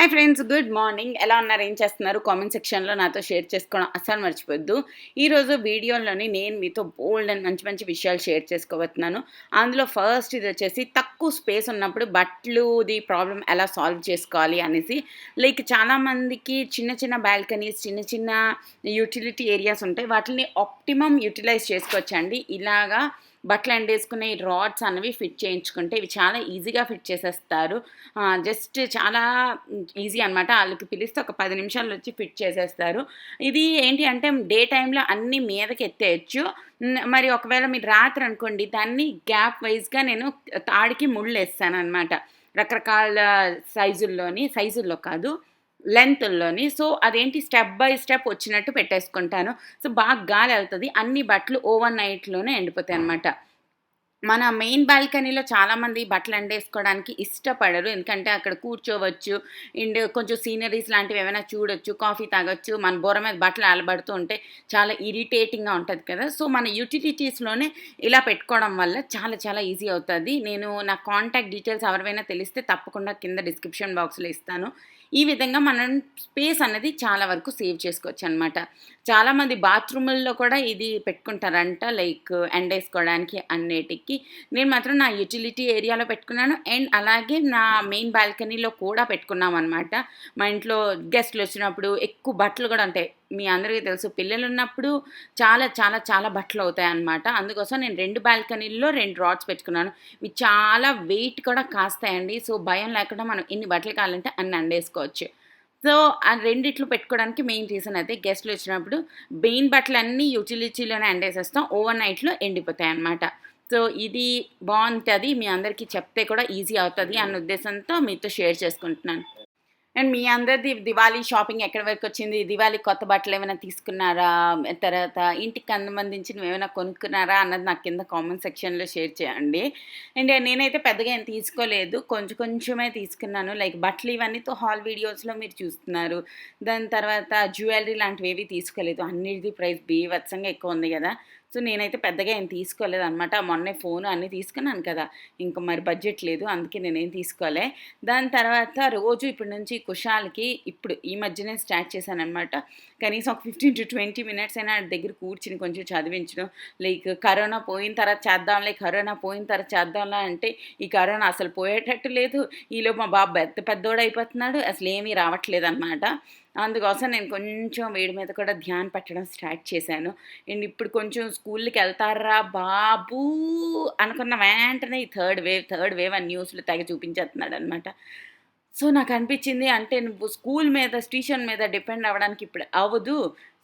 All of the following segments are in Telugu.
Hi friends, good morning. ఎలా ఉన్నారు, ఏం చేస్తున్నారు? కామెంట్ సెక్షన్లో నాతో షేర్ చేసుకోవడం అస్సలు మర్చిపోద్దు. ఈరోజు వీడియోలోని నేను మీతో బోల్డ్ అండ్ మంచి మంచి విషయాలు షేర్ చేసుకోబోతున్నాను. అందులో ఫస్ట్ ఇది వచ్చేసి తక్కువ స్పేస్ ఉన్నప్పుడు బట్టలుది ప్రాబ్లం ఎలా సాల్వ్ చేసుకోవాలి అనేసి. లైక్ చాలామందికి చిన్న చిన్న బాల్కనీస్, చిన్న చిన్న యూటిలిటీ ఏరియాస్ ఉంటాయి. వాటిని ఆప్టిమమ్ యూటిలైజ్ చేసుకోవచ్చండి. ఇలాగా బట్టలు ఎండేసుకునే ఈ రాడ్స్ అనేవి ఫిట్ చేయించుకుంటే ఇవి చాలా ఈజీగా ఫిట్ చేసేస్తారు. జస్ట్ చాలా ఈజీ అనమాట. ఆళ్ళకి పిలిస్తే ఒక 10 నిమిషాల్లో వచ్చి ఫిట్ చేసేస్తారు. ఇది ఏంటి అంటే డే టైమ్‌లో అన్నీ మీదకి ఎత్తేయొచ్చు. మరి ఒకవేళ మీరు రాత్రి అనుకోండి, దాన్ని గ్యాప్ వైస్‌గా నేను తాడుకి ముళ్ళేస్తాననమాట. రకరకాల సైజుల్లో కాదు, లెంగ్త్‌ల్లోని. సో, అదేంటి స్టెప్ బై స్టెప్ వచ్చినట్టు పెట్టేసుకుంటాను. సో, బాగా గాలెళ్తది. అన్ని బట్టలు ఓవర్ నైట్‌లోనే ఎండిపోతాయనమాట. మన మెయిన్ బాల్కనీలో చాలామంది బట్టలు ఎండేసుకోవడానికి ఇష్టపడరు. ఎందుకంటే అక్కడ కూర్చోవచ్చు అండ్ కొంచెం సీనరీస్ లాంటివి ఏమైనా చూడొచ్చు, కాఫీ తాగొచ్చు. మన బుర్ర మీద బట్టలు ఆలబడుతూ ఉంటే చాలా ఇరిటేటింగ్‌గా ఉంటది కదా! సో, మన యుటిలిటీస్‌లోనే ఇలా పెట్టుకోవడం వల్ల చాలా చాలా ఈజీ అవుతది. నేను నా కాంటాక్ట్ డీటెయిల్స్ ఎవరివైనా తెలిస్తే తప్పకుండా కింద డిస్క్రిప్షన్ బాక్స్‌లో ఇస్తాను. ఈ విధంగా మనం స్పేస్ అనేది చాలా వరకు సేవ్ చేసుకోవచ్చనమాట. చాలామంది బాత్రూముల్లో కూడా ఇది పెట్టుకుంటారంట. లైక్ ఎండేసుకోవడానికి అన్నిటికి. నేను మాత్రం నా యుటిలిటీ ఏరియాలో పెట్టుకున్నాను. అండ్ అలాగే నా మెయిన్ బాల్కనీలో కూడా పెట్టుకున్నామనమాట. మా ఇంట్లో గెస్ట్‌లొచ్చినప్పుడు ఎక్కువ బట్టలు గూడా ఉంటాయి. మీ అందరికీ తెలుసు, పిల్లలున్నప్పుడు చాలా చాలా చాలా బట్టలవుతాయనమాట. అందుకోసం నేను 2 బాల్కనీల్లో 2 రాడ్స్ పెట్టుకున్నాను. ఇవి చాలా వెయిట్ కూడా కాస్తాయండి. సో, భయం లేకుండా మనం ఎన్ని బట్టలు కావాలంటే అన్ని ఎండేసుకోవచ్చు. సో, ఆ రెండిట్లో పెట్టుకోవడానికి మెయిన్ రీజన్ అదే. గెస్ట్‌లొచ్చినప్పుడు మెయిన్ బట్టలన్నీ యుటిలిటీలోనే ఎండేసేస్తాం. ఓవర్ నైట్‌లో ఎండిపోతాయనమాట. సో, ఇది బావుంటది. మీ అందరికీ చెప్తే కూడా ఈజీ అవుతది అన్న ఉద్దేశంతో మీతో షేర్ చేసుకుంటున్నాను. అండ్ మీ అందరిది దివాళీ షాపింగ్ ఎక్కడి వరకొచ్చింది? దివాళీకి కొత్త బట్టలేమైనా తీసుకున్నారా? తర్వాత ఇంటికి సంబంధించినవి ఏమైనా కొనుక్కున్నారా? అన్నది నాకు కింద కామెంట్ సెక్షన్‌లో షేర్ చేయండి. అండ్ నేనైతే పెద్దగా ఏం తీసుకోలేదు. కొంచెం కొంచెమే తీసుకున్నాను. లైక్ బట్టలు ఇవన్నీతో హాల్ వీడియోస్‌లో మీరు చూస్తున్నారు. దాని తర్వాత జ్యువెలరీ లాంటివేవి తీసుకోలేదు. అన్నిటిది ప్రైస్ బీభత్సంగా ఎక్కువుంది గదా! సో, నేనైతే పెద్దగా ఏం తీసుకోలేదనమాట. మొన్నే ఫోను అన్నీ తీసుకున్నాను కదా! ఇంక మరి బడ్జెట్ లేదు. అందుకే నేనేం తీసుకోలే. దాని తర్వాత రోజు ఇప్పటి నుంచి కుషాల్‌కి ఇప్పుడు ఈ మధ్యనే స్టార్ట్ చేశాననమాట. కనీసం ఒక 15-20 మినిట్స్ అయినా ఆడి దగ్గర కూర్చొని కొంచెం చదివించడం. లైక్ కరోనా పోయిన తర్వాత చేద్దాంలే, కరోనా పోయిన తర్వాత చేద్దాంలే అంటే ఈ కరోనా అసలు పోయేటట్టు లేదు. ఈలోపు మా బాబు పెద్దోడయిపోతున్నాడు. అసలేమీ రావట్లేదనమాట. అందుకోసం నేను కొంచెం వీడి మీద కూడా ధ్యాన పెట్టడం స్టార్ట్ చేశాను. అండ్ ఇప్పుడు కొంచెం స్కూల్‌కెళ్తార్రా బాబూ అనుకున్న వెంటనే ఈ థర్డ్ వేవ్ అని న్యూస్‌లో తెగ చూపించేస్తున్నాడనమాట. సో, నాకనిపించింది అంటే నువ్వు స్కూల్ మీద, ట్యూషన్ మీద డిపెండ్ అవ్వడానికి ఇప్పుడు అవ్వదు.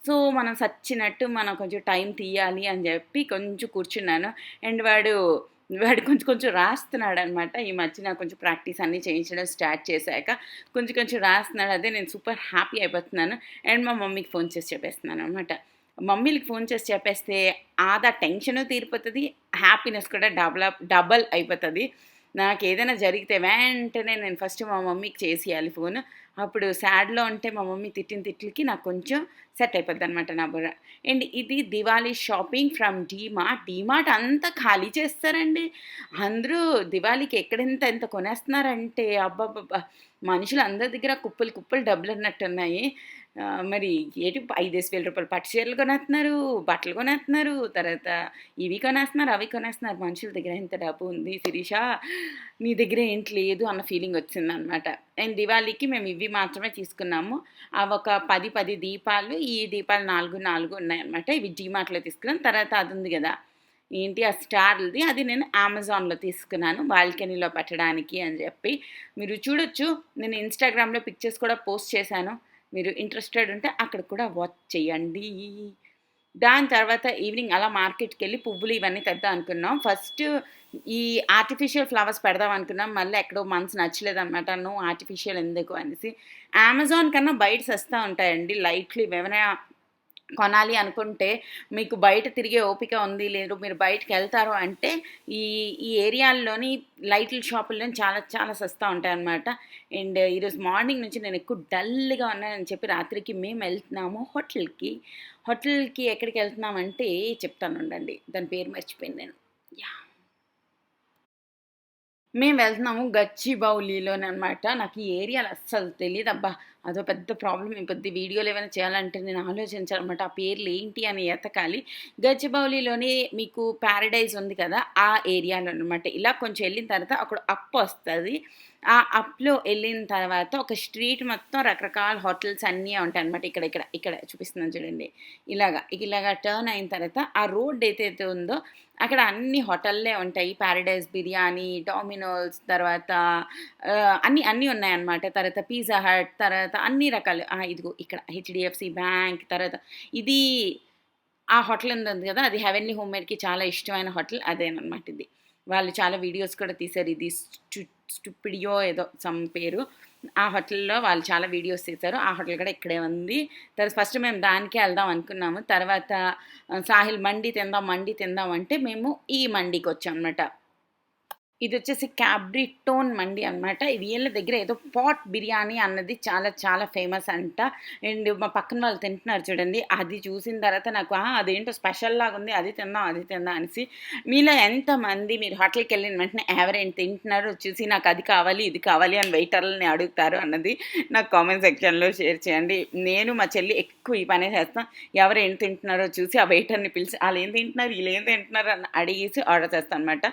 సో, మనం సచ్చినట్టు మనం కొంచెం టైం తీయాలి అని చెప్పి కొంచెం కూర్చున్నాను. అండ్ వాడు కొంచెం కొంచెం రాస్తున్నాడనమాట. ఈ మధ్య నాకు కొంచెం ప్రాక్టీస్ అన్నీ చేయించడం స్టార్ట్ చేశాక కొంచెం కొంచెం రాస్తున్నాడు. అదే నేను సూపర్ హ్యాపీ అయిపోతున్నాను. అండ్ మా మమ్మీకి ఫోన్ చేసి చెప్పేస్తున్నాననమాట. మమ్మీలకి ఫోన్ చేసి చెప్పేస్తే ఆదా టెన్షను తీరిపోతది. హ్యాపీనెస్ కూడా డబల్ అయిపోతది. నాకేదైనా జరిగితే వెంటనే నేను ఫస్ట్ మా మమ్మీకి చేసేయాలి ఫోను. అప్పుడు సాడ్‌లో ఉంటే మా మమ్మీ తిట్టిన తిట్లకి నాకు కొంచెం సెట్ అయిపోద్దనమాట నా బుర్ర. అండ్ ఇది దివాళీ షాపింగ్ ఫ్రమ్ డీమార్ట్. డీమార్ట్ అంతా ఖాళీ చేసేసారండి. అందరూ దివాళీకి ఎక్కడెంత ఎంత కొనేస్తున్నారంటే అబ్బబ్బబ్బా! మనుషులందరి దగ్గర కుప్పలు కుప్పలు డబ్బులున్నట్టున్నాయి. మరి ఏటి రూ. 5,000 పట్టు చీరలు కొనేత్తన్నారు, బట్టలు కొనేత్తన్నారు, తర్వాత ఇవి కొనేస్తున్నారు, అవి కొనేస్తున్నారు. మనుషుల దగ్గర ఎంత డబ్బు ఉంది శిరీష, నీ దగ్గర ఏంటి లేదు అన్న ఫీలింగొచ్చిందనమాట. అండ్ దివాళీకి మేము ఇవి మాత్రమే తీసుకున్నాము. అవొక 10 దీపాలు, ఈ దీపాలు 4 ఉన్నాయనమాట. ఇవి డీమార్ట్‌లో తీసుకున్నాం. తర్వాత అదుంది గదా! ఏంటి ఆ స్టార్‌ది, అది నేను అమెజాన్‌లో తీసుకున్నాను. బాల్కనీలో పెట్టడానికి అని జెప్పి. మీరు చూడొచ్చు, నేను ఇన్‌స్టాగ్రామ్‌లో పిక్చర్స్ కూడా పోస్ట్ చేశాను. మీరు ఇంట్రెస్టెడ్ ఉంటే అక్కడ కూడా వాచ్ చేయండి. దాని తర్వాత ఈవినింగ్ అలా మార్కెట్‌కెళ్ళి పువ్వులు ఇవన్నీ తెద్దాం అనుకున్నాం. ఫస్ట్ ఈ ఆర్టిఫిషియల్ ఫ్లవర్స్ పెడదాం అనుకున్నాం. మళ్ళీ ఎక్కడో మనసు నచ్చలేదనమాట. నో ఆర్టిఫిషియల్ ఎందుకు అనేసి. అమెజాన్ కన్నా బయట సస్తా ఉంటాయండి. లైట్లు ఇవేమైనా కొనాలి అనుకుంటే మీకు బయట తిరిగే ఓపిక ఉంది, లేదు మీరు బయటికెళ్తారు అంటే ఈ ఈ ఏరియాల్లోని లైట్ల షాపుల్లోని చాలా చాలా సస్తా ఉంటాయనమాట. అండ్ ఈరోజు మార్నింగ్ నుంచి నేను ఎక్కువ డల్‌గా ఉన్నానని చెప్పి రాత్రికి మేమెళ్తున్నాము హోటల్‌కి. హోటల్‌కి ఎక్కడికెళ్తున్నామంటే చెప్తానుండండి. దాని పేరు మర్చిపోయాను నేను. యాహ్! మేము వెళ్తున్నాము గచ్చిబౌలిలోననమాట. నాకు ఈ ఏరియాలో అస్సలు తెలీదబ్బా! అదో పెద్ద ప్రాబ్లమ్ అయిపోద్ది. వీడియోలు ఏమైనా చేయాలంటే నేను ఆలోచించాలనమాట. ఆ పేర్లేంటి అని ఎతకాలి. గచ్చిబౌలిలోనే మీకు పారడైజ్ ఉంది కదా! ఆ ఏరియాలో అనమాట. ఇలా కొంచెం ఎళ్ళిన తర్వాత అక్కడ అప్ ఒస్తది. ఆ అప్‌లో ఎళ్ళిన తర్వాత ఒక స్ట్రీట్ మొత్తం రకరకాల హోటల్స్ అన్నీ ఉంటాయనమాట. ఇక్కడ చూపిస్తున్నాను చూడండి. ఇలాగా టర్న్ అయిన తర్వాత ఆ రోడ్ ఏదైతే ఉందో అక్కడ అన్ని హోటళ్ళే ఉంటాయి. పారడైజ్ బిర్యానీ, డొమినోస్ తర్వాత అన్నీ ఉన్నాయన్నమాట. తర్వాత పిజ్జా హట్, తర్వాత అన్ని రకాలు ఇదిగో ఇక్కడ హెచ్‌డీఎఫ్‌సీ బ్యాంక్, తర్వాత ఇది ఆ హోటల్ ఉంది కదా! అది హెవెన్లీ హోమ్‌మేడ్‌కి చాలా ఇష్టమైన హోటల్ అదేనన్నమాట ఇది. వాళ్ళు చాలా వీడియోస్ కూడా తీశారు. ఇది స్టూపిడియో ఏదో సమ్ పేరు. ఆ హోటల్‌లో వాళ్ళు చాలా వీడియోస్ తీశారు. ఆ హోటల్ కూడా ఇక్కడే ఉంది. తర్వాత ఫస్ట్ మేము దానికే ఎళ్దాం అనుకున్నాము. తర్వాత సాహిల్ మండి తిందాం అంటే మేము ఈ మండికొచ్చామనమాట. ఇదొచ్చేసి క్యాబ్రిటోన్ మండి అనమాట. ఇది వీళ్ళ దగ్గర ఏదో పాట్ బిర్యానీ అన్నది చాలా చాలా ఫేమస్ అంట. అండ్ మా పక్కన వాళ్ళు తింటున్నారు చూడండి. అది చూసిన తర్వాత నాకు అదేంటో స్పెషల్ లాగుంది. అది తిందాం అనేసి. మీలో ఎంతమంది మీరు హోటల్‌కెళ్ళిన వెంటనే ఎవరైనా తింటున్నారో చూసి నాకు అది కావాలి, ఇది కావాలి అని వెయిటర్లని అడుగుతారు అన్నది నాకు కామెంట్ సెక్షన్‌లో షేర్ చేయండి. నేను మా చెల్లి ఎక్కువ ఈ పనే చేస్తాం. ఎవరు ఏం తింటున్నారో చూసి ఆ వెయిటర్‌ని పిలిచి ఆళ్ళేం తింటున్నారు, ఈళ్ళేం తింటున్నారు అని అడిగేసి ఆర్డర్ చేస్తాననమాట.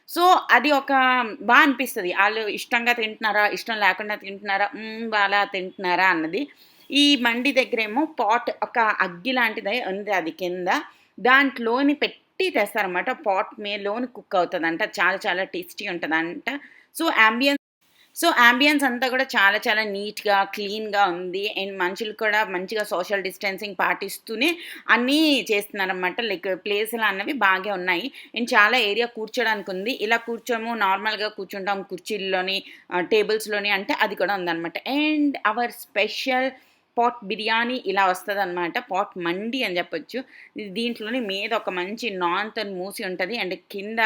సో, అది ఒక అనిపిస్తది. ఆళ్ళు ఇష్టంగా తింటున్నారా? ఇష్టం లేకుండా తింటున్నారా? అలా తింటున్నారా అన్నది. ఈ మండి దగ్గరేమో పాట్ ఒక అగ్గి లాంటిది ఉంది అది కింద. దాంట్లోని పెట్టి తెస్తారనమాట. పాట్ లోని కుక్ అవుతదంట. చాలా చాలా టేస్టీ ఉంటదంట. సో, యాంబియన్స్ అంతా కూడా చాలా చాలా నీట్‌గా, క్లీన్‌గా ఉంది. అండ్ మనుషులు కూడా మంచిగా సోషల్ డిస్టెన్సింగ్ పాటిస్తూనే అన్నీ చేస్తున్నారనమాట. లైక్ ప్లేసులు అన్నవి బాగే ఉన్నాయి. అండ్ చాలా ఏరియా కూర్చోడానికుంది. ఇలా కూర్చోము నార్మల్‌గా కూర్చుంటాం కుర్చీల్లోని, టేబుల్స్‌లోని అంటే అది కూడా ఉందనమాట. And our special pot biryani ఇలా వస్తదనమాట. పాట్ మండి అని చెప్పొచ్చు. దీంట్లోని మీద ఒక మంచి నాన్‌తోని మూసి ఉంటది. అండ్ కింద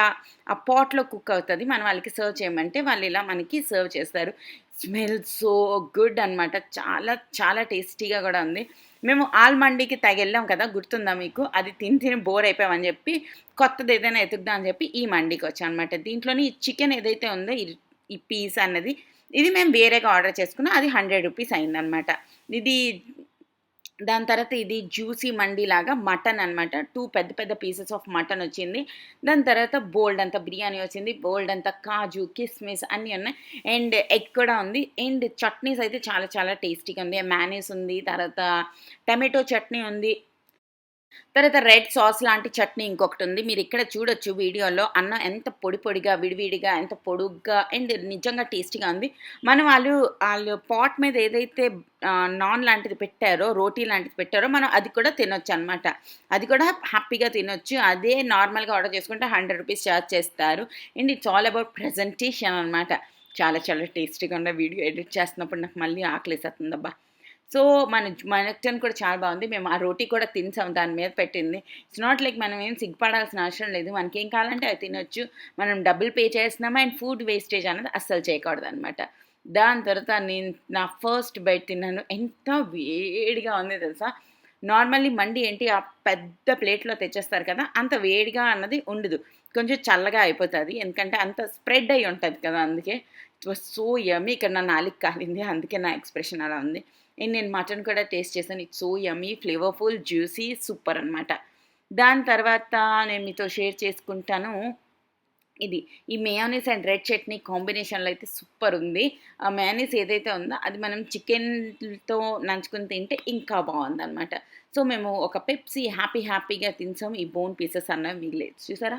ఆ పాట్‌లో కుక్ అవుతది. మనం వాళ్ళకి సర్వ్ చేయమంటే వాళ్ళు ఇలా మనకి సర్వ్ చేస్తారు. స్మెల్ సో గుడ్ అనమాట. చాలా చాలా టేస్టీగా గూడా ఉంది. మేము ఆల్ మండికి తెగెళ్ళాం కదా! గుర్తుందా మీకు? అది తిని తిని బోర్ అయిపోయామని జెప్పి కొత్తదేదైనా ఎతుకుదాం అని జెప్పి ఈ మండికొచ్చామనమాట. దీంట్లోని చికెన్ ఏదైతే ఉందో ఈ పీస్ అన్నది ఇది మేము వేరేగా ఆర్డర్ చేసుకున్నాం. అది రూ. 100 అయిందనమాట. ఇది దాని తర్వాత ఇది జ్యూసీ మండీలాగా మటన్ అనమాట. 2 పెద్ద పెద్ద పీసెస్ ఆఫ్ మటన్ వచ్చింది. దాని తర్వాత బోలెడంత బిర్యానీ వచ్చింది. బోలెడంత కాజు, కిస్మిస్ అన్నీ ఉన్నాయి. అండ్ ఎగ్ కూడా ఉంది. అండ్ చట్నీస్ అయితే చాలా చాలా టేస్టీగా ఉంది. mayonnaise ఉంది. తర్వాత టమాటో చట్నీ ఉంది. తర్వాత రెడ్ సాస్ లాంటి చట్నీ ఇంకొకటుంది. మీరిక్కడ చూడొచ్చు వీడియోలో. అన్నం ఎంత పొడి పొడిగా, విడివిడిగా, ఎంత పొడుగ్గా అండ్ నిజంగా టేస్టీగా ఉంది. ఆళ్ళు పాట్ మీద ఏదైతే నాన్ లాంటిది పెట్టారో, రోటీ లాంటిది పెట్టారో మనం అది కూడా తినొచ్చనమాట. అది కూడా హ్యాపీగా తినొచ్చు. అదే నార్మల్‌గా ఆర్డర్ చేసుకుంటే రూ. 100 చార్జ్ చేస్తారు. And it's all about presentation అనమాట. చాలా చాలా టేస్టీగా ఉన్న వీడియో ఎడిట్ చేస్తున్నప్పుడు నాకు మళ్ళీ ఆకలేసేస్తుందబ్బా! సో, మటన్ కూడా చాలా బావుంది. మేము ఆ రోటీ కూడా తినేసాం దాని మీద పెట్టింది. ఇట్స్ నాట్ లైక్ మనం ఏం సిగ్గుపడాల్సిన అవసరం లేదు. మనకేం కావాలంటే అది తినొచ్చు. మనం డబ్బులు పే చేస్తున్నామా అండ్ ఫుడ్ వేస్టేజ్ అనేది అస్సలు చేయకూడదనమాట. దాని తర్వాత నేను నా ఫస్ట్ బైట్ తిన్నాను. ఎంత వేడిగా ఉంది తెలుసా? నార్మల్లీ మండి ఏంటి ఆ పెద్ద ప్లేట్‌లో తెచ్చేస్తారు కదా! అంత వేడిగా అన్నది ఉండదు. కొంచెం చల్లగా అయిపోతది. ఎందుకంటే అంత స్ప్రెడ్ అయ్యి ఉంటది కదా! అందుకే. ఇట్ వాస్ సో యమ్మీ ఇక్కడ నా నాలుక కాలింది. అందుకే నా ఎక్స్‌ప్రెషన్ అలా ఉంది. అండ్ నేను మటన్ కూడా టేస్ట్ చేశాను. It's so yummy, flavourful, juicy super అనమాట. దాని తర్వాత నేను మీతో షేర్ చేసుకుంటాను ఇది. ఈ మయోనీస్ అండ్ రెడ్ చట్నీ కాంబినేషన్‌లో అయితే సూపరుంది. ఆ మయోనీస్ ఏదైతే ఉందో అది మనం చికెన్‌తో నంచుకొని తింటే ఇంకా బావుందనమాట. సో, మేము ఒక పెప్సీ హ్యాపీగా తినేసాం. ఈ బోన్ పీసెస్ అన్నవి మిగిలాయి. చూసారా?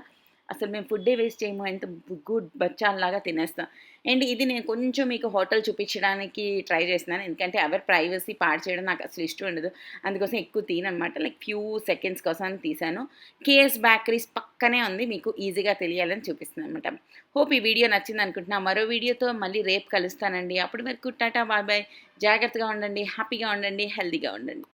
అసలు మేము ఫుడ్డే వేస్ట్ చేయము. ఎంత గుడ్ బచ్చాల్లాగా తినేస్తాం. అండ్ ఇది నేను కొంచెం మీకు హోటల్ చూపించడానికి ట్రై చేస్తున్నాను. ఎందుకంటే ఎవరి ప్రైవసీ పాడు చేయడం నాకు అసలు ఇష్టం ఉండదు. అందుకోసం ఎక్కువ తీయననమాట. లైక్ ఫ్యూ సెకండ్స్ కోసం తీశాను. కేఎస్ బేకరీస్ పక్కనే ఉంది. మీకు ఈజీగా తెలియాలని చూపిస్తున్నాననమాట. హోప్ ఈ వీడియో నచ్చిందనుకుంటున్నా. మరో వీడియోతో మళ్ళీ రేపు కలుస్తానండి. అప్పటి వరకు టాటా బాయ్ బాయ్. జాగ్రత్తగా ఉండండి. హ్యాపీగా ఉండండి. హెల్తీగా ఉండండి.